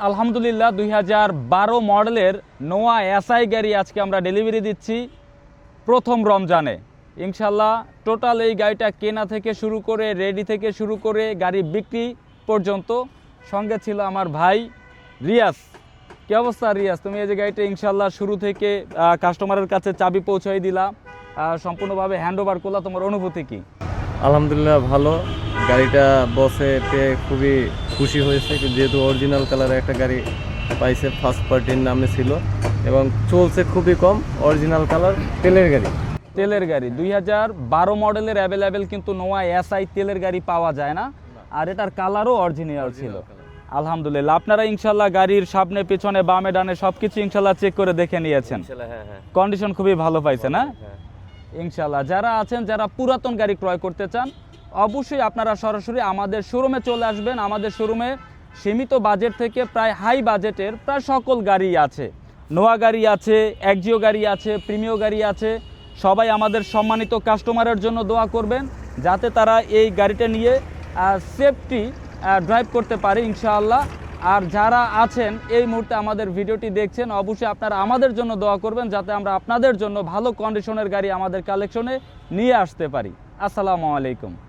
আলহামদুলিল্লাহ 2012 মডেলের নোয়া এসআই গাড়ি আজকে আমরা ডেলিভারি দিচ্ছি প্রথম রমজানে। ইনশাল্লাহ টোটাল এই গাড়িটা কেনা থেকে শুরু করে রেডি থেকে শুরু করে গাড়ি বিক্রি পর্যন্ত সঙ্গে ছিল আমার ভাই রিয়াজ। কী অবস্থা রিয়াজ, তুমি এই যে গাড়িটা ইনশাল্লাহ শুরু থেকে কাস্টমারের কাছে চাবি পৌঁছাই দিলা, সম্পূর্ণভাবে হ্যান্ড ওভার করলা, তোমার অনুভূতি কি? আলহামদুলিল্লাহ ভালো। গাড়িটা বসে পেয়ে খুবই খুশি হয়েছে, যেহেতু অরিজিনাল কালারের একটা গাড়ি পাইছে, ফার্স্ট পার্টির নামে ছিল এবং চলছে খুবই কম। অরিজিনাল কালার তেলের গাড়ি। তেলের গাড়ি 2012 মডেলের অ্যাভেলেবেল কিন্তু নোয়া এসআই তেলের গাড়ি পাওয়া যায় না, আর এটার কালারও অরিজিনাল ছিল। আলহামদুলিল্লাহ আপনারা ইনশাল্লাহ গাড়ির সামনে পিছনে বামে ডানে সবকিছু ইনশাল্লাহ চেক করে দেখে নিয়েছেন, কন্ডিশন খুবই ভালো পাইছে না? ইনশাল্লাহ যারা আছেন, যারা পুরাতন গাড়ি ক্রয় করতে চান, অবশ্যই আপনারা সরাসরি আমাদের শোরুমে চলে আসবেন। আমাদের শোরুমে সীমিত বাজেট থেকে প্রায় হাই বাজেটের প্রায় সকল গাড়ি আছে। নোয়া গাড়ি আছে, এক্সিও গাড়ি আছে, প্রিমিও গাড়ি আছে। সবাই আমাদের সম্মানিত কাস্টমারের জন্য দোয়া করবেন, যাতে তারা এই গাড়িটা নিয়ে সেফটি ড্রাইভ করতে পারে ইনশাআল্লাহ। আর যারা আছেন এই মুহূর্তে আমাদের ভিডিওটি দেখছেন, অবশ্যই আপনারা আমাদের জন্য দোয়া করবেন, যাতে আমরা আপনাদের জন্য ভালো কন্ডিশনের গাড়ি আমাদের কালেকশনে নিয়ে আসতে পারি। আসসালামু আলাইকুম।